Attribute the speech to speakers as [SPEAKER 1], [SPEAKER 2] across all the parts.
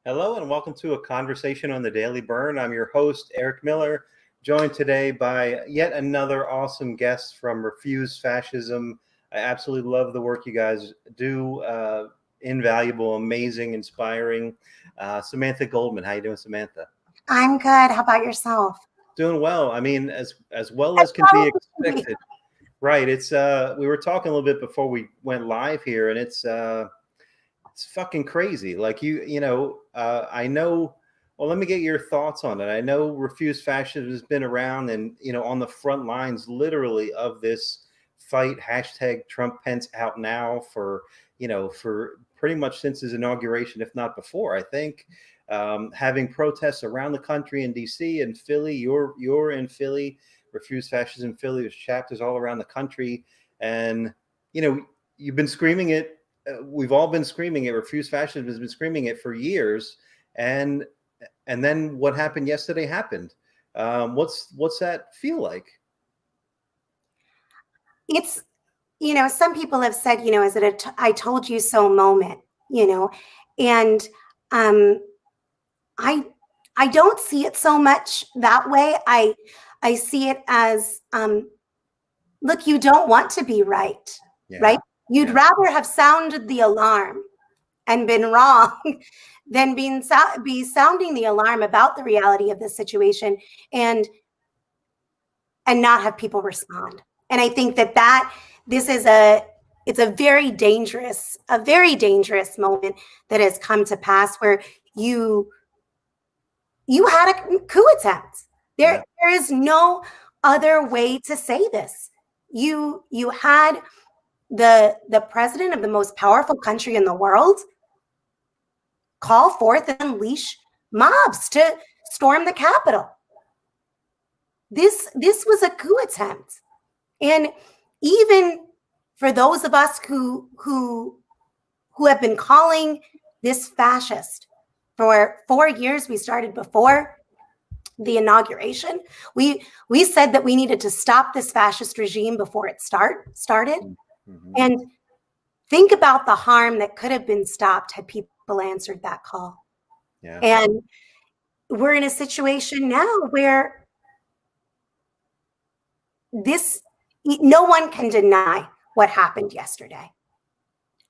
[SPEAKER 1] Hello and welcome to a conversation on the Daily Bern. I'm your host, Eric Miller, joined today by yet another awesome guest from Refuse Fascism. I absolutely love the work you guys do. Invaluable, amazing, inspiring. Samantha Goldman. How you doing, Samantha?
[SPEAKER 2] I'm good. How about yourself?
[SPEAKER 1] Doing well. I mean, as well as can be expected. Right. It's we were talking a little bit before we went live here, and it's fucking crazy. Like I know. Well, let me get your thoughts on it. I know Refuse Fascism has been around, and on the front lines, literally, of this fight. Hashtag Trump Pence out now for pretty much since his inauguration, if not before. I think having protests around the country in D.C. and Philly. You're in Philly. Refuse Fascism Philly. There's chapters all around the country, and you've been screaming it. We've all been screaming it. Refuse Fascism has been screaming it for years, and then what happened yesterday happened. What's that feel like?
[SPEAKER 2] It's, some people have said, is it a I told you so moment, and I I don't see it so much that way. I see it as, look, you don't want to be right, right? You'd rather have sounded the alarm and been wrong than be sounding the alarm about the reality of the situation and not have people respond. And I think that this is it's a very dangerous moment that has come to pass where you had a coup attempt. There is no other way to say this. You had the president of the most powerful country in the world call forth and unleash mobs to storm the Capitol. This was a coup attempt. And even for those of us who have been calling this fascist for 4 years, we started before the inauguration. We said that we needed to stop this fascist regime before it started. Mm-hmm. And think about the harm that could have been stopped had people answered that call. Yeah. And we're in a situation now where no one can deny what happened yesterday.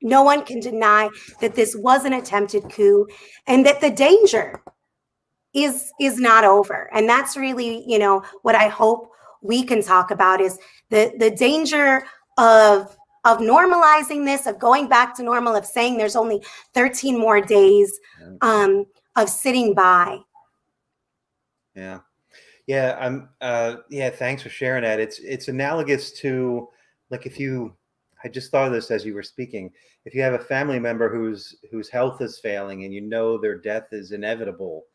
[SPEAKER 2] No one can deny that this was an attempted coup and that the danger is not over. And that's really, what I hope we can talk about is the danger of normalizing this, of going back to normal, of saying there's only 13 more days of sitting by.
[SPEAKER 1] Yeah. Yeah. Thanks for sharing that. It's analogous to, like, I just thought of this as you were speaking. If you have a family member whose health is failing and their death is inevitable,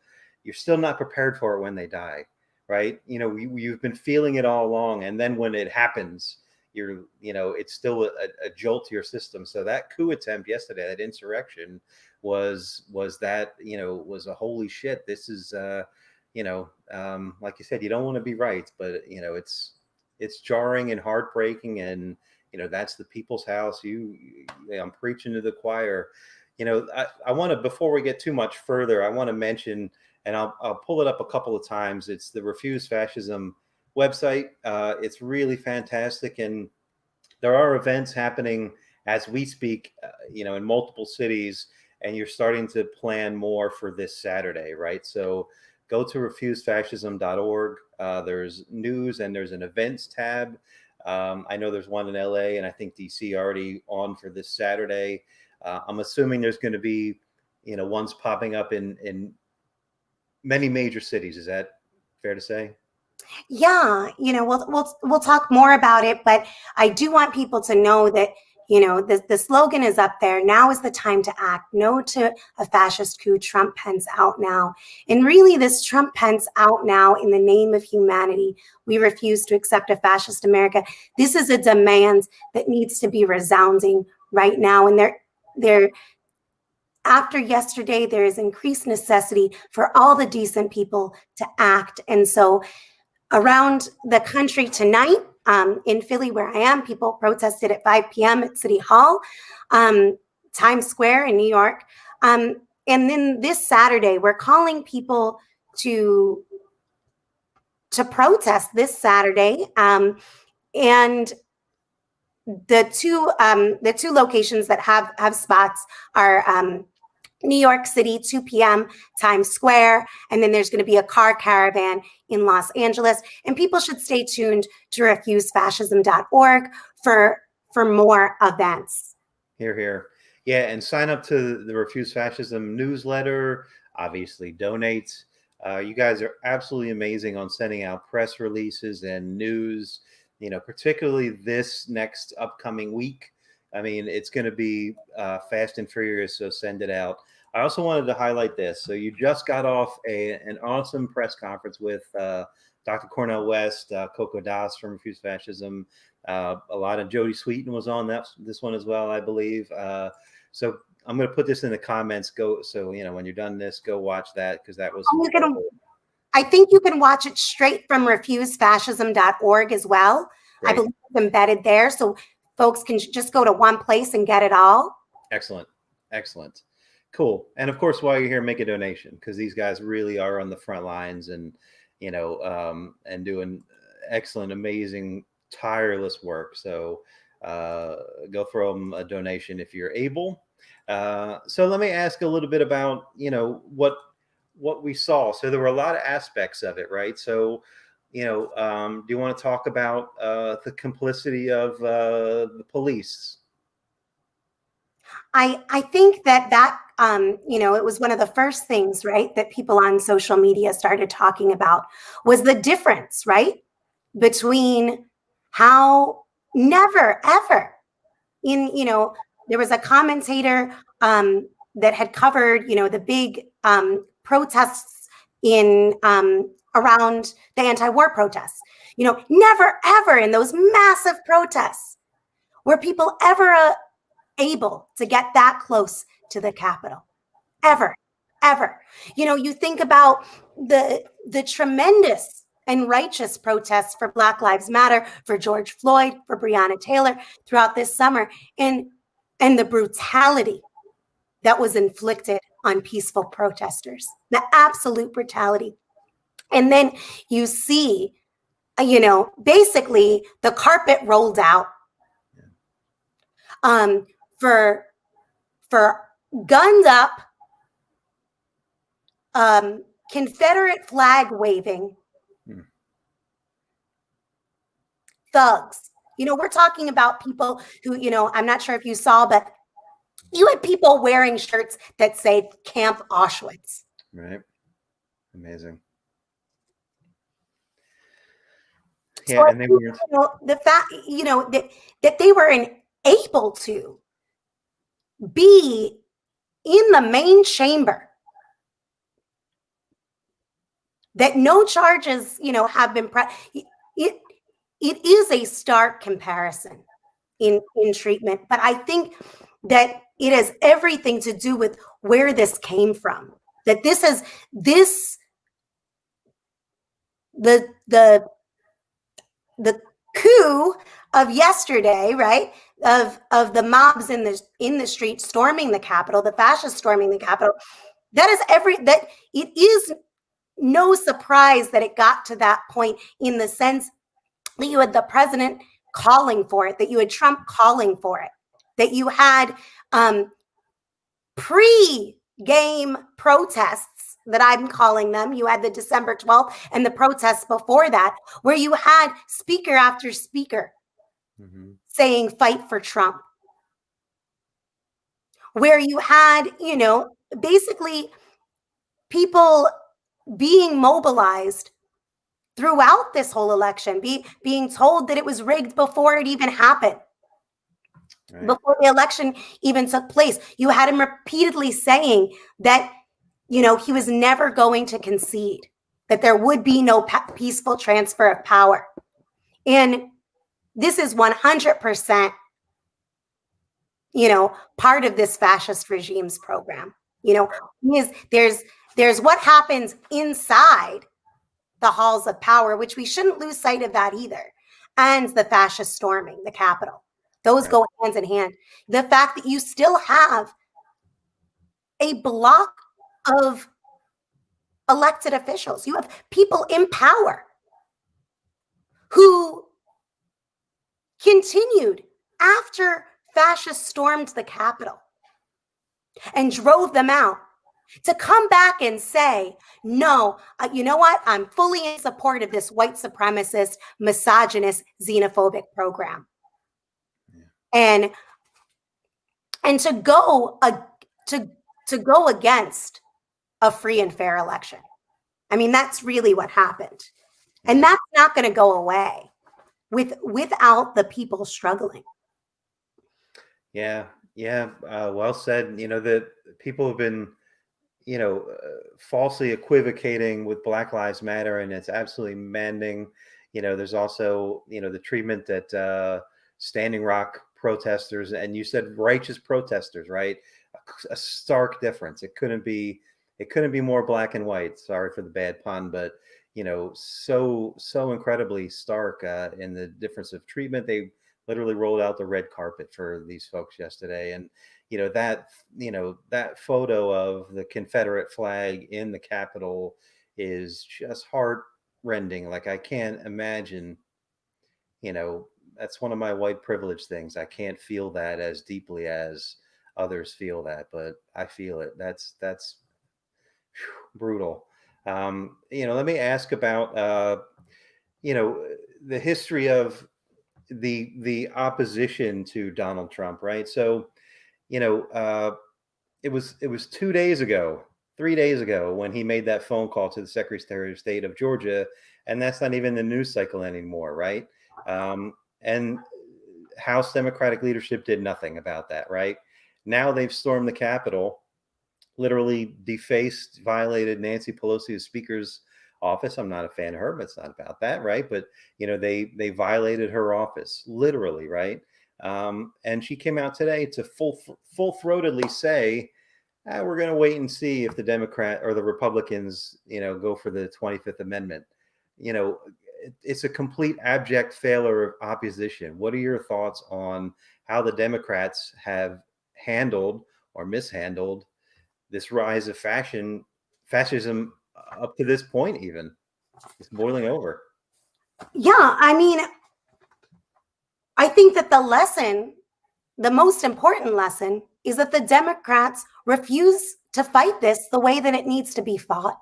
[SPEAKER 1] you're still not prepared for it when they die, right? You've been feeling it all along, and then when it happens, it's still a jolt to your system. So that coup attempt yesterday, that insurrection, was a holy shit. This is like you said, you don't want to be right, but it's jarring and heartbreaking, and that's the people's house. I'm preaching to the choir. I want to, before we get too much further, I want to mention, and I'll pull it up a couple of times. It's the Refuse Fascism website. It's really fantastic, and there are events happening as we speak, in multiple cities, and you're starting to plan more for this Saturday, right? So go to refusefascism.org. There's news and there's an events tab. I know there's one in LA and I think DC already on for this Saturday. I'm assuming there's going to be, ones popping up in many major cities. Is that fair to say?
[SPEAKER 2] Yeah, we'll talk more about it, but I do want people to know that, the slogan is up there. Now is the time to act. No to a fascist coup. Trump Pence out now. And really, this Trump Pence out now in the name of humanity. We refuse to accept a fascist America. This is a demand that needs to be resounding right now. And after yesterday, there is increased necessity for all the decent people to act. And so around the country tonight, in Philly, where I am, people protested at 5 p.m. at City Hall, Times Square in New York. then this Saturday, we're calling people to protest this Saturday. And the two locations that have spots are New York City, 2 p.m., Times Square, and then there's going to be a car caravan in Los Angeles. And people should stay tuned to refusefascism.org for more events.
[SPEAKER 1] Hear, hear. Yeah, and sign up to the Refuse Fascism newsletter. Obviously, donate. You guys are absolutely amazing on sending out press releases and news, particularly this next upcoming week. I mean, it's going to be fast and furious, so send it out. I also wanted to highlight this. So you just got off an awesome press conference with Dr. Cornel West, Coco Das from Refuse Fascism. A lot of Jodie Sweetin was on this one as well, I believe. So I'm going to put this in the comments. When you're done this, go watch that, because that was.
[SPEAKER 2] I think you can watch it straight from refusefascism.org as well. Great. I believe it's embedded there, so folks can just go to one place and get it all.
[SPEAKER 1] Excellent. Cool. And of course, while you're here, make a donation, because these guys really are on the front lines and and doing excellent, amazing, tireless work. So go throw them a donation if you're able. So let me ask a little bit about what we saw. So there were a lot of aspects of it, right? So do you want to talk about the complicity of the police?
[SPEAKER 2] I think that it was one of the first things, right, that people on social media started talking about was the difference, right, between how never ever there was a commentator that had covered the big protests in around the anti-war protests. Never ever in those massive protests were people ever able to get that close to the Capitol. Ever. You think about the tremendous and righteous protests for Black Lives Matter, for George Floyd, for Breonna Taylor throughout this summer, and the brutality that was inflicted on peaceful protesters, the absolute brutality. And then you see, basically the carpet rolled out for gunned up, Confederate flag waving thugs. We're talking about people who, I'm not sure if you saw, but you had people wearing shirts that say Camp Auschwitz.
[SPEAKER 1] Right. Amazing. Yeah,
[SPEAKER 2] so
[SPEAKER 1] and they were
[SPEAKER 2] the fact, that they were able to be in the main chamber, that no charges, have been it is a stark comparison in treatment, but I think that it has everything to do with where this came from. That the coup of yesterday, right? Of the mobs in the street storming the Capitol, the fascists storming the Capitol. That it is no surprise that it got to that point, in the sense that you had the president calling for it, that you had Trump calling for it, that you had pre-game protests, that I'm calling them. You had the December 12th and the protests before that, where you had speaker after speaker saying fight for Trump, where you had, basically people being mobilized throughout this whole election, being told that it was rigged before it even happened. Right. Before the election even took place. You had him repeatedly saying that, he was never going to concede, that there would be no peaceful transfer of power. And this is 100%, part of this fascist regime's program. There's what happens inside the halls of power, which we shouldn't lose sight of that either, and the fascist storming the Capitol. Those go hands in hand. The fact that you still have a block of elected officials. You have people in power who continued after fascists stormed the Capitol and drove them out to come back and say, no, you know what? I'm fully in support of this white supremacist, misogynist, xenophobic program. Yeah. And to go against a free and fair election. I mean, that's really what happened. And that's not going to go away without the people struggling.
[SPEAKER 1] Yeah. Well said. The people have been, falsely equivocating with Black Lives Matter, and it's absolutely maddening. There's also, the treatment that Standing Rock protesters, and you said righteous protesters, right? A stark difference. It couldn't be more black and white. Sorry for the bad pun, but so incredibly stark in the difference of treatment. They literally rolled out the red carpet for these folks yesterday, and that photo of the Confederate flag in the Capitol is just heart-rending. Like, I can't imagine, that's one of my white privilege things. I can't feel that as deeply as others feel that, but I feel it. That's brutal. Let me ask about the history of the opposition to Donald Trump, right? So, it was 2 days ago, 3 days ago, when he made that phone call to the Secretary of State of Georgia, and that's not even the news cycle anymore, right? And House Democratic leadership did nothing about that, right? Now they've stormed the Capitol, literally defaced, violated Nancy Pelosi, the Speaker's office. I'm not a fan of her, but it's not about that, right? But they violated her office, literally, right? And she came out today to full-throatedly say, we're going to wait and see if the Democrat or the Republicans, go for the 25th Amendment. It's a complete abject failure of opposition. What are your thoughts on how the Democrats have handled or mishandled this rise of fascism up to this point? Even it's boiling over.
[SPEAKER 2] Yeah, I mean, I think that the most important lesson, is that the Democrats refuse to fight this the way that it needs to be fought.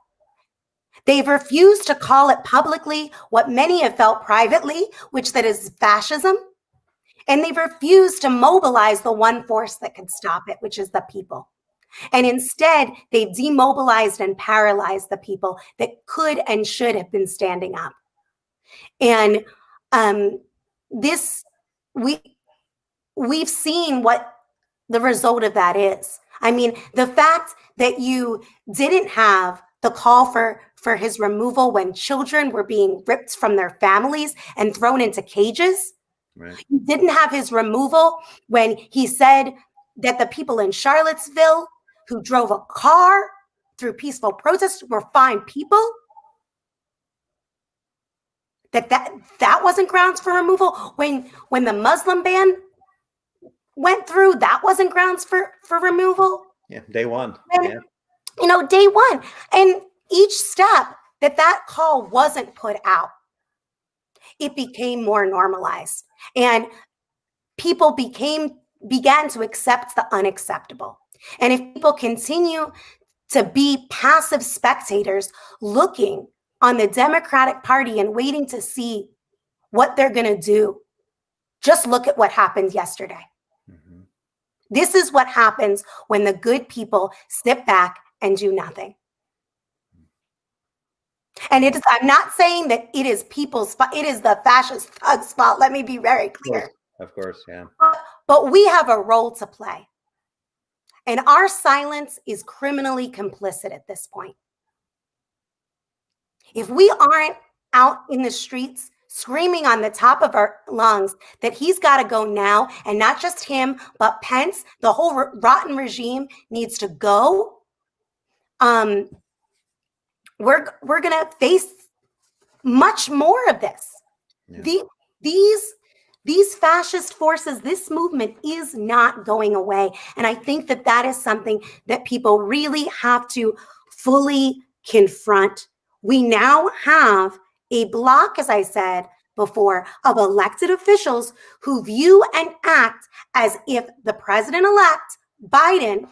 [SPEAKER 2] They've refused to call it publicly what many have felt privately, which that is fascism. And they've refused to mobilize the one force that could stop it, which is the people. And instead, they've demobilized and paralyzed the people that could and should have been standing up. And we've seen what the result of that is. I mean, the fact that you didn't have the call for his removal when children were being ripped from their families and thrown into cages. Right. You didn't have his removal when he said that the people in Charlottesville who drove a car through peaceful protests were fine people. That wasn't grounds for removal. When the Muslim ban went through, that wasn't grounds for removal.
[SPEAKER 1] Yeah, day one.
[SPEAKER 2] And, day one. And each step that call wasn't put out, it became more normalized. And people began to accept the unacceptable. And if people continue to be passive spectators looking on the Democratic Party and waiting to see what they're going to do, just look at what happened yesterday. Mm-hmm. This is what happens when the good people sit back and do nothing. And I'm not saying that it is people's fault. It is the fascist thugs' fault. Let me be very clear.
[SPEAKER 1] Of course, yeah.
[SPEAKER 2] But we have a role to play. And our silence is criminally complicit at this point. If we aren't out in the streets screaming on the top of our lungs that he's got to go now, and not just him, but Pence, the whole rotten regime needs to go, we're going to face much more of this. Yeah. These fascist forces, this movement is not going away. And I think that that is something that people really have to fully confront. We now have a block, as I said before, of elected officials who view and act as if the president-elect, Biden,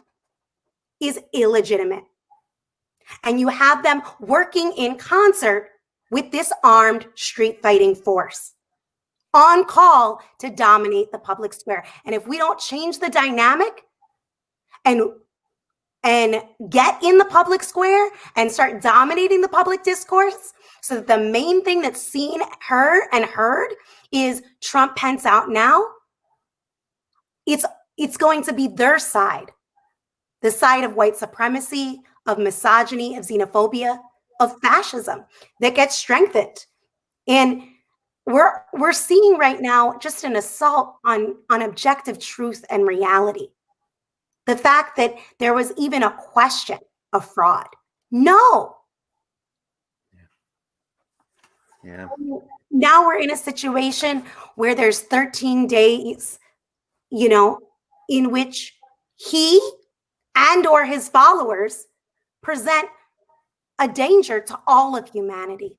[SPEAKER 2] is illegitimate. And you have them working in concert with this armed street fighting force, on call to dominate the public square. And if we don't change the dynamic and get in the public square and start dominating the public discourse, so that the main thing that's seen, heard is Trump, Pence out now, it's going to be their side, the side of white supremacy, of misogyny, of xenophobia, of fascism that gets strengthened. And we're seeing right now just an assault on objective truth and reality. The fact that there was even a question of fraud. No.
[SPEAKER 1] Yeah.
[SPEAKER 2] Now we're in a situation where there's 13 days, in which he and or his followers present a danger to all of humanity.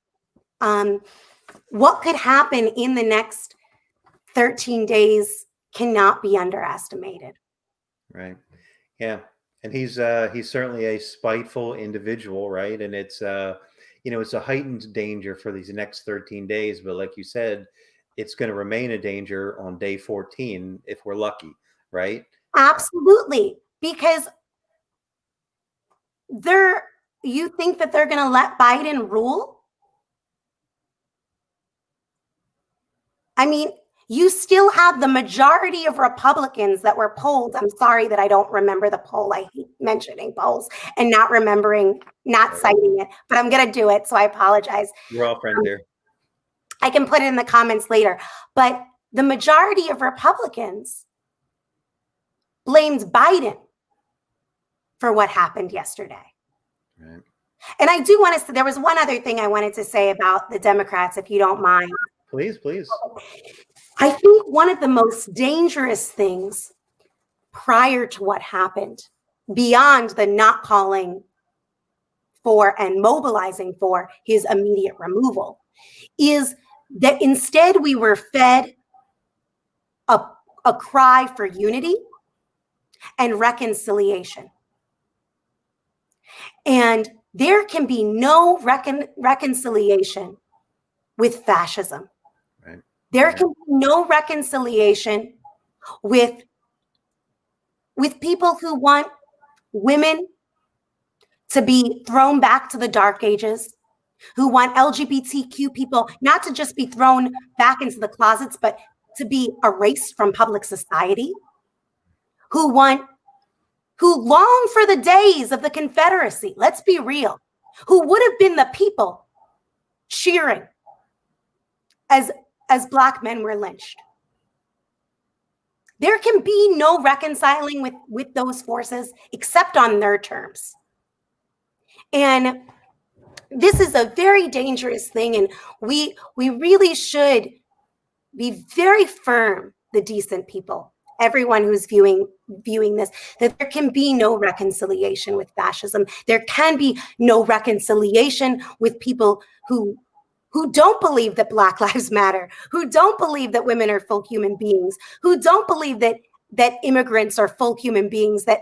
[SPEAKER 2] What could happen in the next 13 days cannot be underestimated.
[SPEAKER 1] Right. Yeah. And he's certainly a spiteful individual, right? And it's it's a heightened danger for these next 13 days. But like you said, it's going to remain a danger on day 14 if we're lucky, right?
[SPEAKER 2] Absolutely. Because you think that they're going to let Biden rule? I mean, you still have the majority of Republicans that were polled. I'm sorry that I don't remember the poll. I hate mentioning polls and not citing it, but I'm going to do it. So I apologize.
[SPEAKER 1] We're all friends here.
[SPEAKER 2] I can put it in the comments later. But the majority of Republicans blamed Biden for what happened yesterday.
[SPEAKER 1] Right.
[SPEAKER 2] And I do want to say, there was one other thing I wanted to say about the Democrats, if you don't mind.
[SPEAKER 1] Please, please.
[SPEAKER 2] I think one of the most dangerous things prior to what happened, beyond the not calling for and mobilizing for his immediate removal, is that instead we were fed a cry for unity and reconciliation. And there can be no reconciliation with fascism.
[SPEAKER 1] Right.
[SPEAKER 2] There can be no reconciliation with people who want women to be thrown back to the dark ages, who want LGBTQ people not to just be thrown back into the closets, but to be erased from public society, who long for the days of the Confederacy. Let's be real. Who would have been the people cheering as Black men were lynched. There can be no reconciling with those forces except on their terms. And this is a very dangerous thing, and we really should be very firm, the decent people, everyone who's viewing this, that there can be no reconciliation with fascism. There can be no reconciliation with people who don't believe that Black lives matter, who don't believe that women are full human beings, who don't believe that immigrants are full human beings that,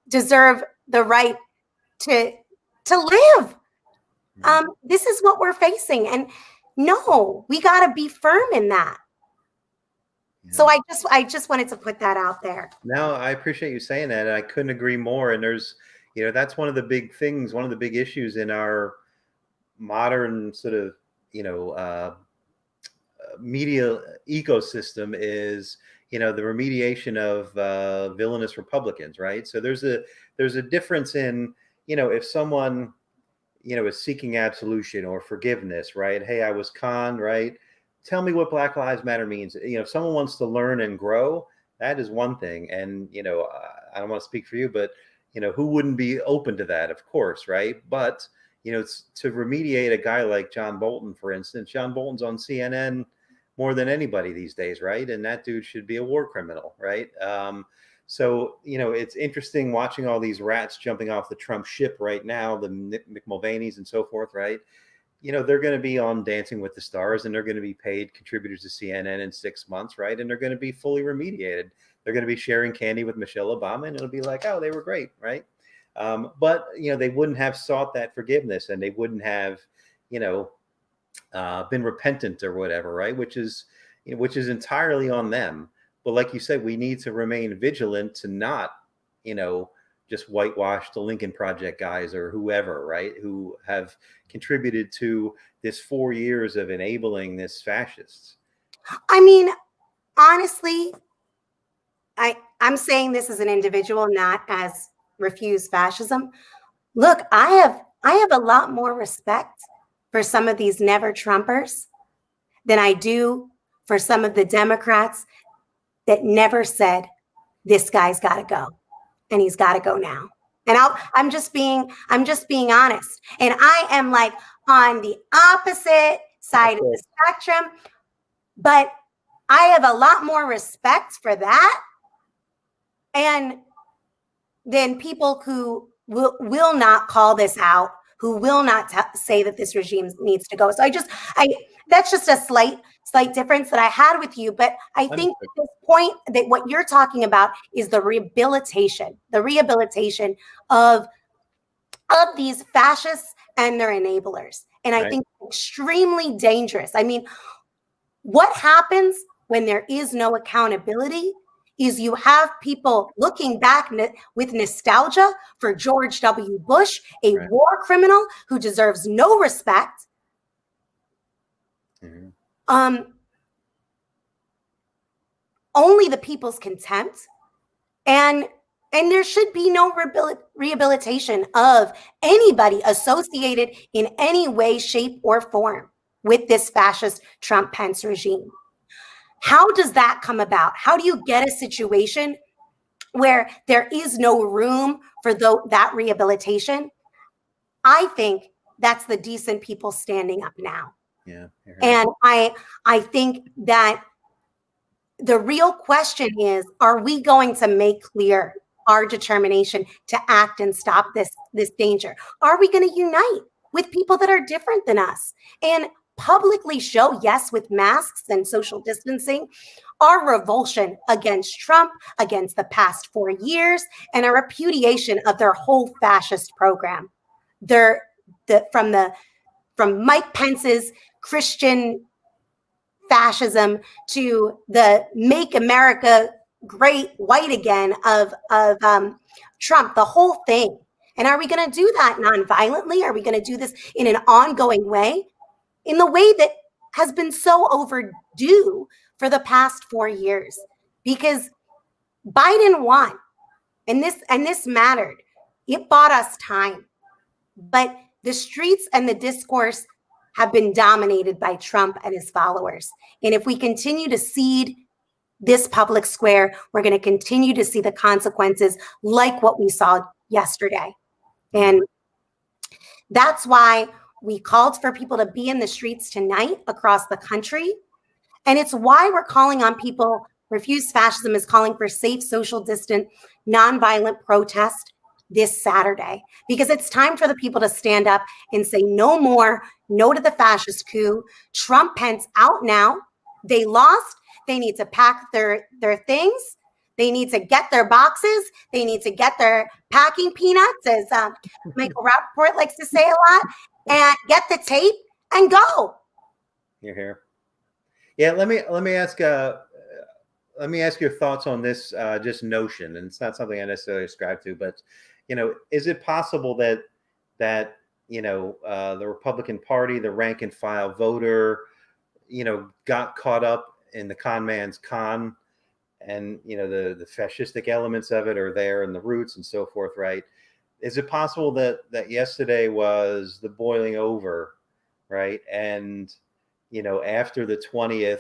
[SPEAKER 2] deserve the right to live. This is what we're facing. And no, we got to be firm in that. Yeah. So I just wanted to put that out there.
[SPEAKER 1] No, I appreciate you saying that. I couldn't agree more. And there's, that's one of the big things, one of the big issues in our modern sort of, media ecosystem is, the remediation of villainous Republicans, right? So there's a difference in, if someone, is seeking absolution or forgiveness, right? Hey, I was conned, right? Tell me what Black Lives Matter means. If someone wants to learn and grow, that is one thing. And, I don't want to speak for you, but, who wouldn't be open to that? Of course, right? But, it's to remediate a guy like John Bolton, for instance. John Bolton's on CNN more than anybody these days, right? And that dude should be a war criminal, right? So, it's interesting watching all these rats jumping off the Trump ship right now, the Mick Mulvaney's and so forth, right? They're going to be on Dancing with the Stars, and they're going to be paid contributors to CNN in 6 months, right? And they're going to be fully remediated. They're going to be sharing candy with Michelle Obama, and it'll be like, oh, they were great, right? But they wouldn't have sought that forgiveness, and they wouldn't have, been repentant or whatever, right? Which is entirely on them. But like you said, we need to remain vigilant to not, just whitewash the Lincoln Project guys or whoever, right? Who have contributed to this 4 years of enabling this fascists.
[SPEAKER 2] I mean, honestly, I'm saying this as an individual, not as refuse fascism. Look, I have a lot more respect for some of these never Trumpers than I do for some of the Democrats that never said, this guy's got to go, and he's got to go now. And I'm just being honest. And I am like on the opposite side of the spectrum, but I have a lot more respect for that and then people who will not call this out, who will not say that this regime needs to go. So that's just a slight difference that I had with you. But I think this point that what you're talking about is the rehabilitation of these fascists and their enablers. And I think it's extremely dangerous. I mean, what happens when there is no accountability is you have people looking back with nostalgia for George W. Bush, a war criminal who deserves no respect. Only the people's contempt. And there should be no rehabilitation of anybody associated in any way, shape, or form with this fascist Trump-Pence regime. How does that come about? How do you get a situation where there is no room for that rehabilitation? I think that's the decent people standing up now.
[SPEAKER 1] Yeah.
[SPEAKER 2] And I think that the real question is, are we going to make clear our determination to act and stop this danger? Are we going to unite with people that are different than us and publicly show, yes, with masks and social distancing, our revulsion against Trump, against the past 4 years, and a repudiation of their whole fascist program? From Mike Pence's Christian fascism to the Make America Great White Again of Trump, the whole thing. And are we going to do that nonviolently? Are we going to do this in an ongoing way? In the way that has been so overdue for the past 4 years? Because Biden won, and this mattered. It bought us time. But the streets and the discourse have been dominated by Trump and his followers. And if we continue to cede this public square, we're going to continue to see the consequences like what we saw yesterday. And that's why we called for people to be in the streets tonight across the country. And it's why we're calling on people. Refuse Fascism is calling for safe, social distant, nonviolent protest this Saturday, because it's time for the people to stand up and say no more, no to the fascist coup. Trump, Pence out now. They lost. They need to pack their things. They need to get their boxes. They need to get their packing peanuts, as Michael Rappaport likes to say a lot, and get the tape and go.
[SPEAKER 1] You're here. Yeah, let me ask your thoughts on this just notion, and it's not something I necessarily ascribe to, but is it possible that the Republican Party, the rank and file voter, got caught up in the con man's con, and the fascistic elements of it are there and the roots and so forth, right? Is it possible that yesterday was the boiling over, right? And after the 20th,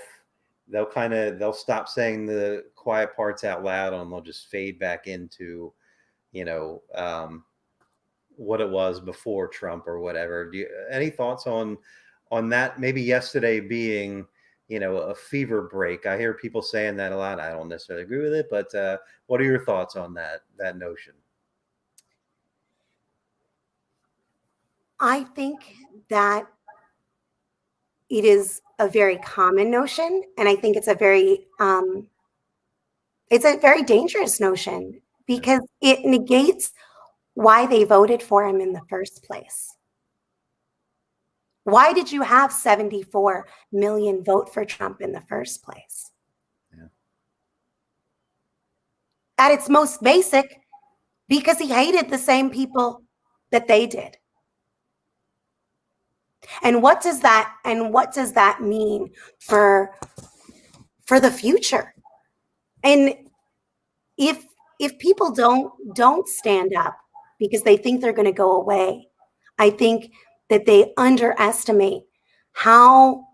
[SPEAKER 1] they'll stop saying the quiet parts out loud, and they'll just fade back into what it was before Trump or whatever. Any thoughts on that? Maybe yesterday being a fever break. I hear people saying that a lot. I don't necessarily agree with it, but what are your thoughts on that notion?
[SPEAKER 2] I think that it is a very common notion, and I think it's a very dangerous notion because it negates why they voted for him in the first place. Why did you have 74 million vote for Trump in the first place?
[SPEAKER 1] Yeah.
[SPEAKER 2] At its most basic, because he hated the same people that they did. And what does that mean for the future? And if people don't stand up because they think they're going to go away, I think that they underestimate how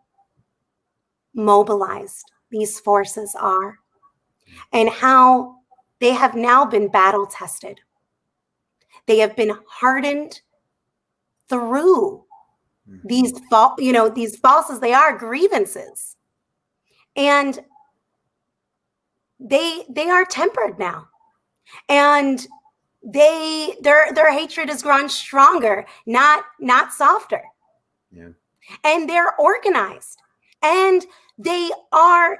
[SPEAKER 2] mobilized these forces are and how they have now been battle tested. They have been hardened through these false as they are grievances, and they are tempered now, and their hatred has grown stronger, not softer.
[SPEAKER 1] Yeah.
[SPEAKER 2] And they're organized, and they are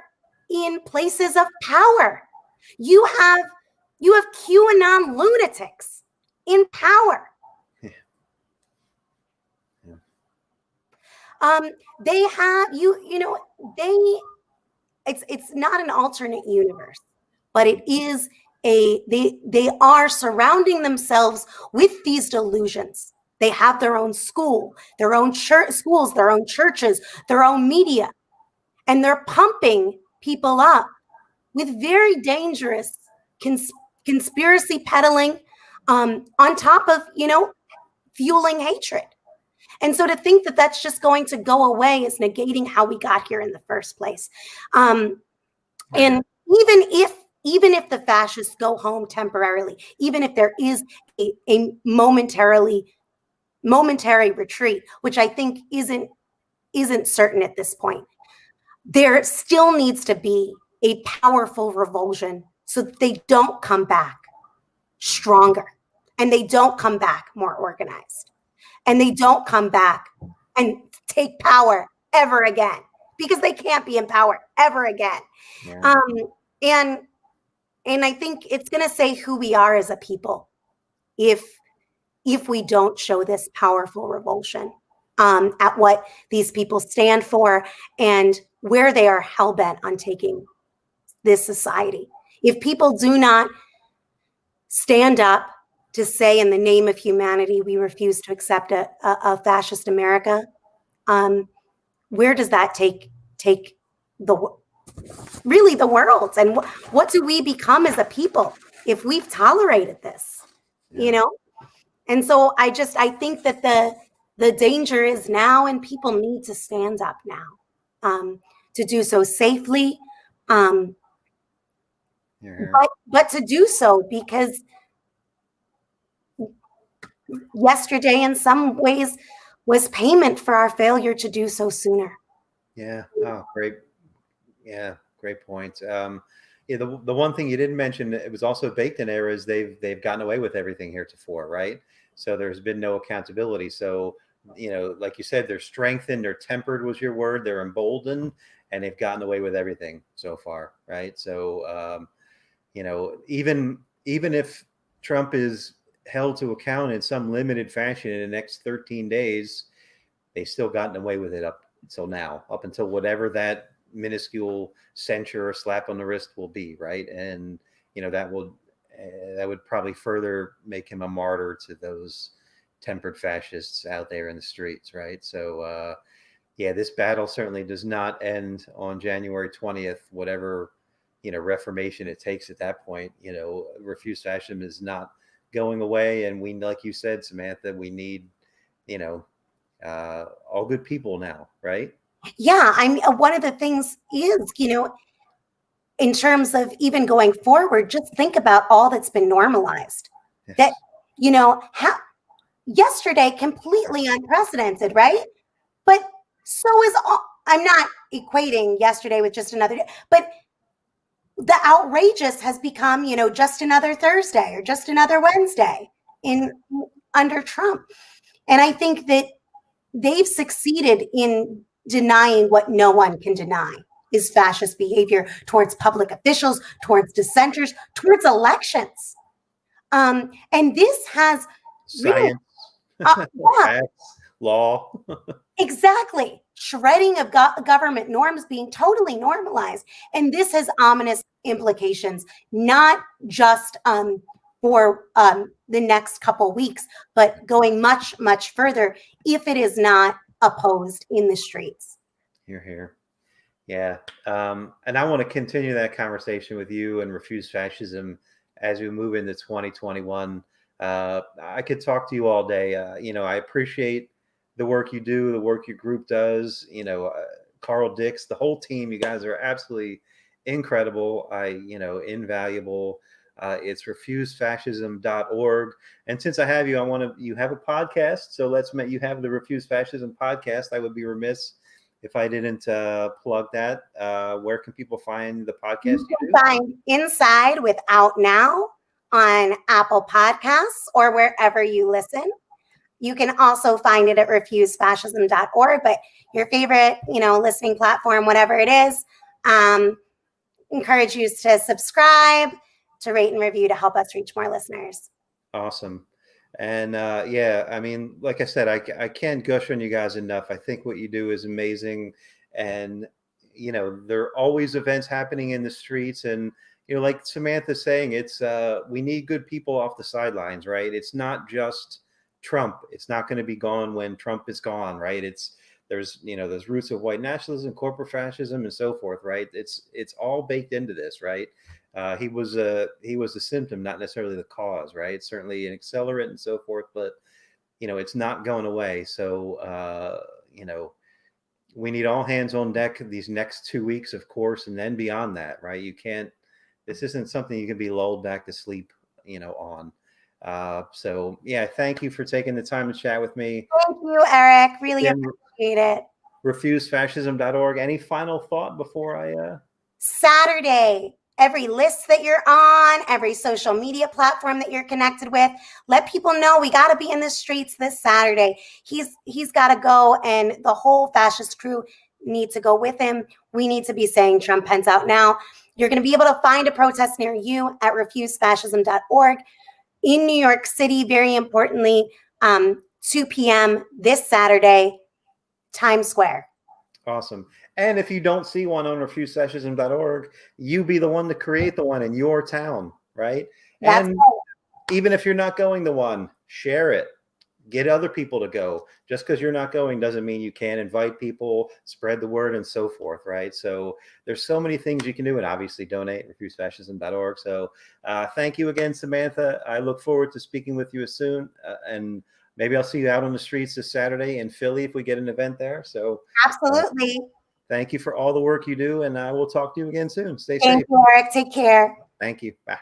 [SPEAKER 2] in places of power. You have QAnon lunatics in power.
[SPEAKER 1] Yeah.
[SPEAKER 2] They have it's not an alternate universe, but it is they are surrounding themselves with these delusions. They have their own school, their own schools, their own churches, their own media, and they're pumping people up with very dangerous conspiracy peddling on top of fueling hatred. And so to think that that's just going to go away is negating how we got here in the first place. And even if the fascists go home temporarily, even if there is a momentary retreat, which I think isn't certain at this point, there still needs to be a powerful revulsion so that they don't come back stronger, and they don't come back more organized, and they don't come back and take power ever again, because they can't be in power ever again.
[SPEAKER 1] Yeah.
[SPEAKER 2] And I think it's going to say who we are as a people if we don't show this powerful revulsion at what these people stand for and where they are hell-bent on taking this society. If people do not stand up to say, in the name of humanity, we refuse to accept a fascist America, where does that take the world? And what do we become as a people if we've tolerated this?
[SPEAKER 1] Yeah.
[SPEAKER 2] And so I think that the danger is now, and people need to stand up now, to do so safely, but to do so because yesterday in some ways was payment for our failure to do so sooner.
[SPEAKER 1] Yeah. Oh, great. Yeah, great point. Yeah, the one thing you didn't mention, it was also baked in there, is they've gotten away with everything heretofore, right? So there's been no accountability. So, like you said, they're strengthened, they're tempered was your word, they're emboldened, and they've gotten away with everything so far, right? So, even if Trump is held to account in some limited fashion in the next 13 days, they still gotten away with it up until now, up until whatever that minuscule censure or slap on the wrist will be, right? And that would probably further make him a martyr to those tempered fascists out there in the streets, right? So yeah, this battle certainly does not end on January 20th, whatever reformation it takes at that point. Refuse fascism is not going away, and we, like you said, Samantha, we need all good people now, right?
[SPEAKER 2] Yeah, I mean, one of the things is, in terms of even going forward, just think about all that's been normalized. Yes. That, yesterday, completely unprecedented, right? But so is I'm not equating yesterday with just another day, but the outrageous has become, just another Thursday or just another Wednesday under Trump. And I think that they've succeeded in denying what no one can deny is fascist behavior towards public officials, towards dissenters, towards elections. And this has
[SPEAKER 1] science,
[SPEAKER 2] really,
[SPEAKER 1] facts, law.
[SPEAKER 2] exactly. Shredding of government norms being totally normalized. And this has ominous implications, not just for the next couple weeks, but going much, much further if it is not opposed in the streets.
[SPEAKER 1] You're here. Yeah. And I want to continue that conversation with you and Refuse Fascism as we move into 2021. I could talk to you all day. I appreciate the work you do, the work your group does, Carl Dix, the whole team. You guys are absolutely incredible. Invaluable. It's refusefascism.org. And since I have you, you have a podcast. So you have the Refuse Fascism podcast. I would be remiss if I didn't plug that. Where can people find the podcast
[SPEAKER 2] you do? Find Inside with Out Now on Apple Podcasts or wherever you listen. You can also find it at refusefascism.org, but your favorite, listening platform, whatever it is, encourage you to subscribe, to rate and review to help us reach more listeners.
[SPEAKER 1] Awesome. And like I said, I can't gush on you guys enough. I think what you do is amazing. And, there are always events happening in the streets. And, like Samantha's saying, it's we need good people off the sidelines, right? It's not just Trump. It's not going to be gone when Trump is gone, right? There's roots of white nationalism, corporate fascism, and so forth, right? It's all baked into this, right? He was a symptom, not necessarily the cause, right? It's certainly an accelerant and so forth, but it's not going away. So we need all hands on deck these next 2 weeks, of course, and then beyond that, right? This isn't something you can be lulled back to sleep, on. So yeah, thank you for taking the time to chat with me.
[SPEAKER 2] Thank you, Eric. Really appreciate it.
[SPEAKER 1] Refusefascism.org. Any final thought before I
[SPEAKER 2] Saturday, every list that you're on, every social media platform that you're connected with, let people know we got to be in the streets this Saturday. He's got to go, and the whole fascist crew need to go with him. We need to be saying Trump Pence out now. You're going to be able to find a protest near you at refusefascism.org. In New York City, very importantly, 2 p.m. this Saturday, Times Square.
[SPEAKER 1] Awesome. And if you don't see one on refusefascism.org, you be the one to create the one in your town, right?
[SPEAKER 2] That's
[SPEAKER 1] and
[SPEAKER 2] right.
[SPEAKER 1] Even if you're not going to one, share it. Get other people to go. Just because you're not going doesn't mean you can't invite people, spread the word, and so forth, right? So there's so many things you can do, and obviously donate, refusefascism.org. So thank you again, Samantha. I look forward to speaking with you soon, and maybe I'll see you out on the streets this Saturday in Philly if we get an event there. So
[SPEAKER 2] absolutely.
[SPEAKER 1] Thank you for all the work you do, and I will talk to you again soon. Stay safe.
[SPEAKER 2] Thank you, Eric. Take care.
[SPEAKER 1] Thank you. Bye.